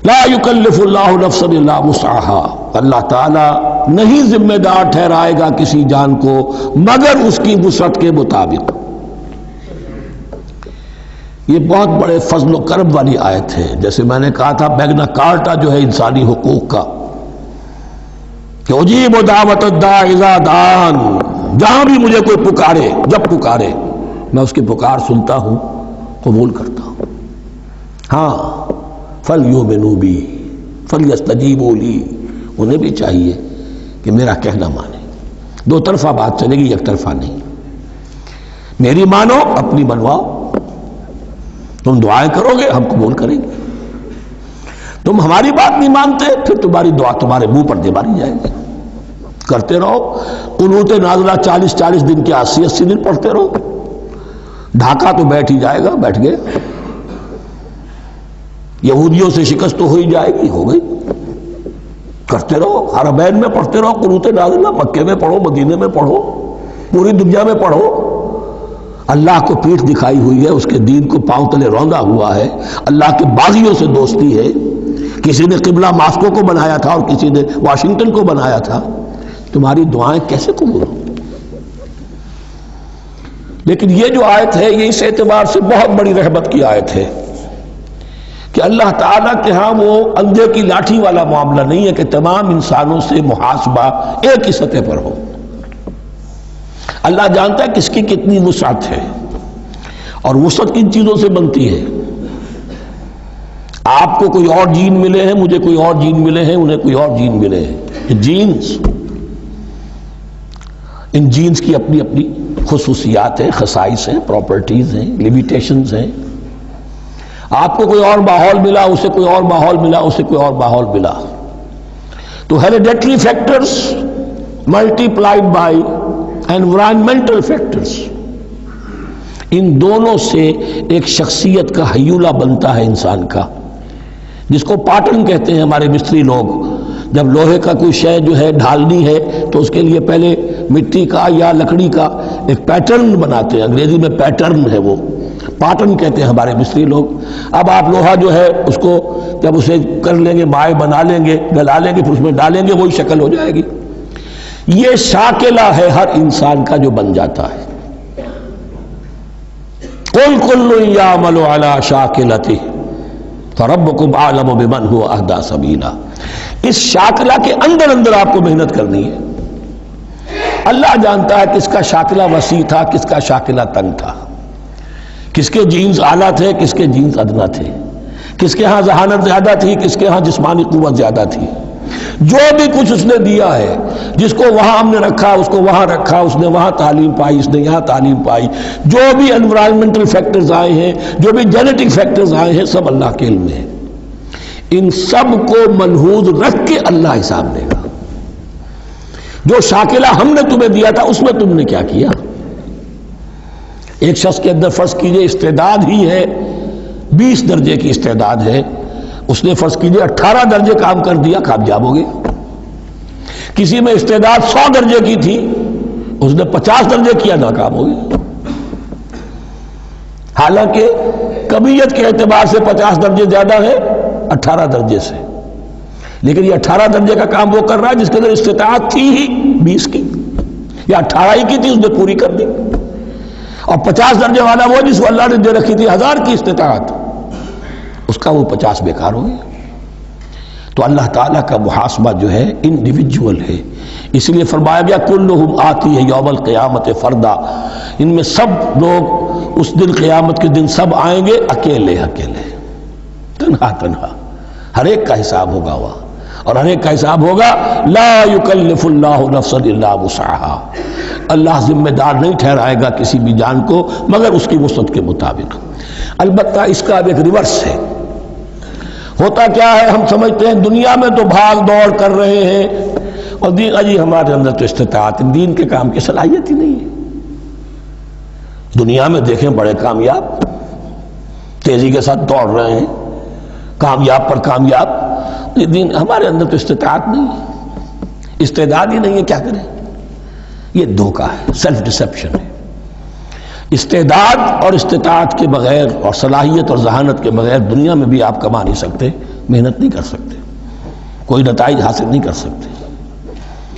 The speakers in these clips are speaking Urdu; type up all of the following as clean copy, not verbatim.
لا یکلف اللہ نفسا الا وسعها، اللہ تعالیٰ نہیں ذمہ دار ٹھہرائے گا کسی جان کو مگر اس کی وسعت کے مطابق۔ یہ بہت بڑے فضل و کرم والی آیت ہے۔ جیسے میں نے کہا تھا میگنا کارٹا جو ہے انسانی حقوق کا، کہ اجیب دعوت الداع اذا دعان، جہاں بھی مجھے کوئی پکارے، جب پکارے میں اس کی پکار سنتا ہوں، قبول کرتا ہوں۔ ہاں فَلْيُؤْمِنُوا بِي فَلْيَسْتَجِيبُوا لِي، انہیں بھی چاہیے کہ میرا کہنا مانے۔ دو طرفہ بات چلے گی، ایک طرفہ نہیں۔ میری مانو، اپنی منواؤ۔ تم دعائیں کرو گے ہم قبول کریں گے، تم ہماری بات نہیں مانتے پھر تمہاری دعا تمہارے منہ پر دے ماری جائے گی۔ کرتے رہو قنوت نازلہ 40 دن کے 80 دن پڑھتے رہو، ڈھاکہ تو بیٹھ ہی جائے گا، بیٹھ گئے۔ یہودیوں سے شکست تو ہو ہی جائے گی، ہو گئی۔ کرتے رہو، حرمین میں پڑھتے رہو قنوت نازلہ، مکے میں پڑھو، مدینے میں پڑھو، پوری دنیا میں پڑھو۔ اللہ کو پیٹھ دکھائی ہوئی ہے، اس کے دین کو پاؤں تلے روندا ہوا ہے، اللہ کے باغیوں سے دوستی ہے۔ کسی نے قبلہ ماسکو کو بنایا تھا اور کسی نے واشنگٹن کو بنایا تھا، تمہاری دعائیں کیسے قبول ہوں؟ لیکن یہ جو آیت ہے یہ اس اعتبار سے بہت بڑی رحمت کی آیت ہے کہ اللہ تعالیٰ کے ہاں وہ اندھے کی لاٹھی والا معاملہ نہیں ہے کہ تمام انسانوں سے محاسبہ ایک ہی سطح پر ہو۔ اللہ جانتا ہے کس کی کتنی وسعت ہے، اور وسعت کن چیزوں سے بنتی ہے۔ آپ کو کوئی اور جین ملے ہیں، مجھے کوئی اور جین ملے ہیں، انہیں کوئی اور جین ملے ہیں۔ جینز، ان جینز کی اپنی اپنی خصوصیات ہیں، خصائص ہیں، پراپرٹیز ہیں، لیمیٹیشنز ہیں۔ آپ کو کوئی اور ماحول ملا، اسے کوئی اور ماحول ملا، اسے کوئی اور ماحول ملا، تو hereditary factors multiplied by environmental factors, ان دونوں سے ایک شخصیت کا ہیولہ بنتا ہے انسان کا، جس کو پیٹرن کہتے ہیں ہمارے مستری لوگ۔ جب لوہے کا کوئی شے جو ہے ڈھالنی ہے تو اس کے لیے پہلے مٹی کا یا لکڑی کا ایک پیٹرن بناتے ہیں، انگریزی میں پیٹرن ہے، وہ پیٹرن کہتے ہیں ہمارے مستری لوگ۔ اب آپ لوہا جو ہے اس کو جب اسے کر لیں گے، مائع بنا لیں گے، گلا لیں گے، پھر اس میں ڈالیں گے، وہی شکل ہو جائے گی۔ یہ شاکلہ ہے ہر انسان کا جو بن جاتا ہے۔ قُلْ كُلٌّ يَعْمَلُ عَلَى شَاكِلَتِهِ فَرَبُّكُمْ أَعْلَمُ بِمَنْ هُوَ أَهْدَىٰ سَبِيلًا۔ اس شاکلہ کے اندر آپ کو محنت کرنی ہے۔ اللہ جانتا ہے کس کا شاکلہ وسیع تھا، کس کا شاکلہ تنگ تھا، کس کے جینز اعلیٰ تھے، کس کے جینز ادنا تھے، کس کے ہاں ذہانت زیادہ تھی، کس کے ہاں جسمانی قوت زیادہ تھی۔ جو بھی کچھ اس نے دیا ہے، جس کو وہاں ہم نے رکھا اس کو وہاں رکھا، اس نے وہاں تعلیم پائی، اس نے یہاں تعلیم پائی، جو بھی انوائرمنٹل فیکٹرز آئے ہیں، جو بھی جینیٹک فیکٹرز آئے ہیں، سب اللہ کے علم میں ہے۔ ان سب کو ملحوظ رکھ کے اللہ حساب لے گا۔ جو شاکلہ ہم نے تمہیں دیا تھا اس میں تم نے کیا کیا؟ ایک شخص کے اندر فرض کیجئے استعداد ہی ہے 20 درجے کی استعداد ہے، اس نے فرض کیجئے 18 درجے کام کر دیا، کامیاب ہو گیا۔ کسی میں استعداد 100 درجے کی تھی، اس نے 50 درجے کیا، ناکام ہو گیا۔ حالانکہ کمیت کے اعتبار سے 50 درجے زیادہ ہے 18 درجے سے، لیکن یہ 18 درجے کا کام وہ کر رہا ہے جس کے اندر استطاعت تھی ہی 20 کی، یا 18 ہی کی تھی، اس نے پوری کر دی۔ اور 50 درجے والا وہ جس کو اللہ نے دے رکھی تھی 1000 کی استطاعت، اس کا وہ 50 بیکار ہو گیا۔ تو اللہ تعالیٰ کا محاسبہ جو ہے انڈیویجول ہے، اس لیے فرمایا گیا کلہم آتی ہے یوم القیامت فردا، ان میں سب لوگ اس دن قیامت کے دن سب آئیں گے اکیلے اکیلے، تنہا تنہا، ہر ایک کا حساب ہوگا وہاں، اور ہر ایک کا حساب ہوگا لا یکلف اللہ نفسا الا وسعها، اللہ ذمہ دار نہیں ٹھہرائے گا کسی بھی جان کو مگر اس کی وسعت کے مطابق۔ البتہ اس کا ایک ریورس ہے۔ ہوتا کیا ہے، ہم سمجھتے ہیں دنیا میں تو بھاگ دوڑ کر رہے ہیں اور دین، اجی ہمارے اندر تو استطاعت دین کے کام کی صلاحیت ہی نہیں ہے۔ دنیا میں دیکھیں بڑے کامیاب تیزی کے ساتھ دوڑ رہے ہیں، کامیاب پر کامیاب، یہ دین ہمارے اندر تو استطاعت نہیں ہے، استعداد ہی نہیں ہے، کیا کریں؟ یہ دھوکہ ہے، سیلف ڈسیپشن ہے۔ استعداد اور استطاعت کے بغیر اور صلاحیت اور ذہانت کے بغیر دنیا میں بھی آپ کما نہیں سکتے، محنت نہیں کر سکتے، کوئی نتائج حاصل نہیں کر سکتے۔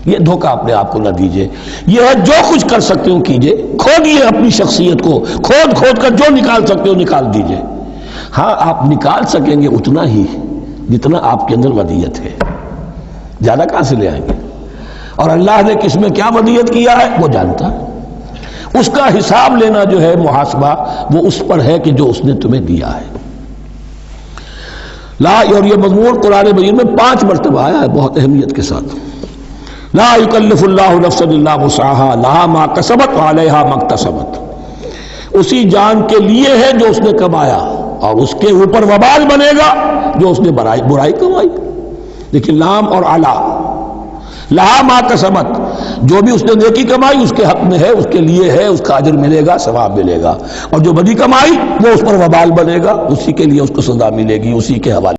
یہ دھوکہ اپنے آپ کو نہ دیجئے، یہ ہے جو کچھ کر سکتے ہو کیجئے، کھودیے اپنی شخصیت کو، کھود کر جو نکال سکتے ہو نکال دیجئے۔ ہاں آپ نکال سکیں گے اتنا ہی جتنا آپ کے اندر ودیت ہے، زیادہ کہاں سے لے آئیں گے؟ اور اللہ نے کس میں کیا ودیت کیا ہے وہ جانتا ہے، اس کا حساب لینا جو ہے، محاسبہ وہ اس پر ہے کہ جو اس نے تمہیں دیا ہے۔ اور یہ مضمون قرآن مجید میں 5 مرتبہ آیا ہے بہت اہمیت کے ساتھ۔ لا یکلف اللہ نفسا الا وسعها لها ما کسبت وعلیہا ما اکتسبت۔ اسی جان کے لیے ہے جو اس نے کمایا، اور اس کے اوپر وبال بنے گا جو اس نے برائی کمائی۔ لیکن لام اور علا، لہا ما کسبت، جو بھی اس نے نیکی کمائی اس کے حق میں ہے، اس کے لیے ہے، اس کا اجر ملے گا، ثواب ملے گا، اور جو بدی کمائی وہ اس پر وبال بنے گا، اسی کے لیے اس کو سزا ملے گی، اسی کے حوالے